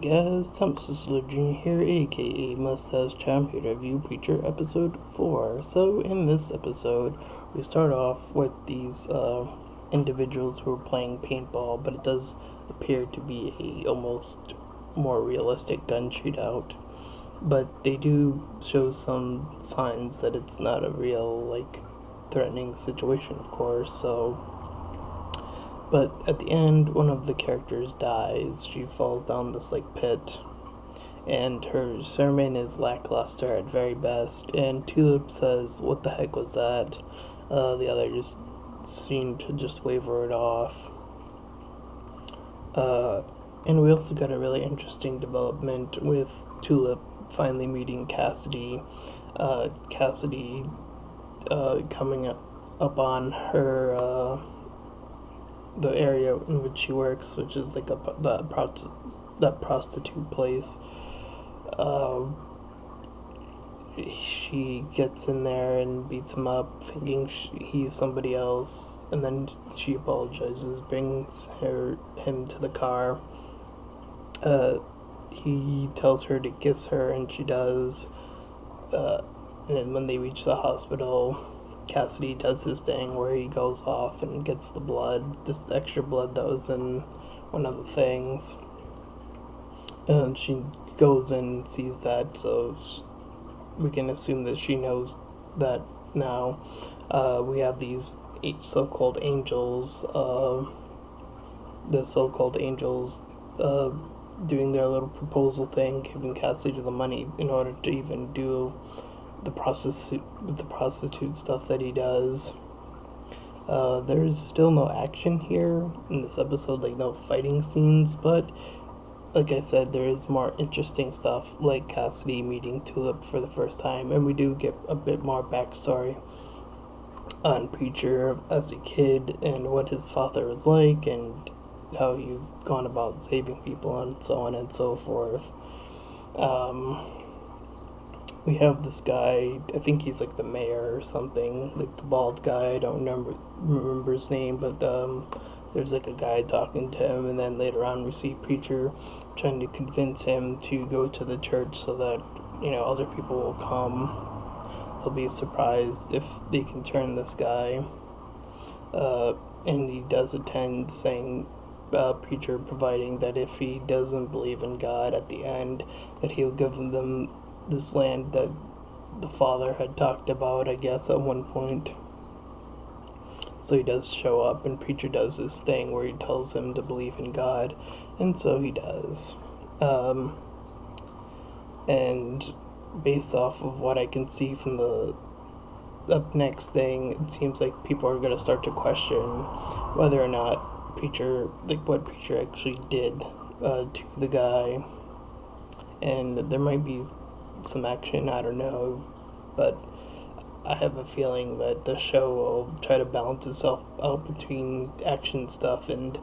guys, Thomas Jr. here, aka Mustached Tom, here to review Preacher episode 4. So, in this episode, we start off with these individuals who are playing paintball, but it does appear to be a almost more realistic gun shootout. But they do show some signs that it's not a real, threatening situation, of course, so. But at the end, one of the characters dies. She falls down this pit, and her sermon is lackluster at very best. And Tulip says, "What the heck was that?" The other just seemed to just waver it off. And we also got a really interesting development with Tulip finally meeting Cassidy. Cassidy coming up on her. The area in which she works, which is that prostitute place. She gets in there and beats him up, thinking he's somebody else, and then she apologizes, brings him to the car. He tells her to kiss her, and she does. And when they reach the hospital, Cassidy does this thing where he goes off and gets the blood, this extra blood that was in one of the things. And she goes and sees that, so we can assume that she knows that now. We have these so-called angels, doing their little proposal thing, giving Cassidy the money in order to even do the prostitute stuff that he does. There's still no action here in this episode, no fighting scenes, but like I said, there is more interesting stuff, like Cassidy meeting Tulip for the first time, and we do get a bit more backstory on Preacher as a kid and what his father was like and how he's gone about saving people and so on and so forth. We have this guy, I think he's the mayor or something, the bald guy. I don't remember his name, but there's a guy talking to him, and then later on we see Preacher trying to convince him to go to the church so that other people will come. They'll be surprised if they can turn this guy. And he does attend, saying, Preacher providing that if he doesn't believe in God at the end, that he'll give them this land that the father had talked about, I guess, at one point. So he does show up, and Preacher does this thing where he tells him to believe in God, and so he does. And based off of what I can see from the up next thing, it seems like people are going to start to question whether or not Preacher, what Preacher actually did to the guy. And there might be some action, I don't know, but I have a feeling that the show will try to balance itself out between action stuff and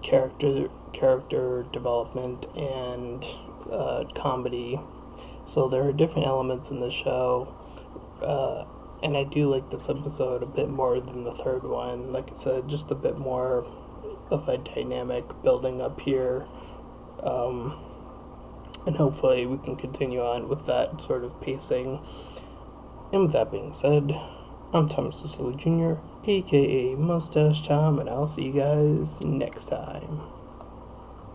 character development and comedy. So there are different elements in the show, and I do like this episode a bit more than the third one. Like I said, just a bit more of a dynamic building up here. And hopefully we can continue on with that sort of pacing. And with that being said, I'm Thomas Jr., aka Mustache Tom, and I'll see you guys next time.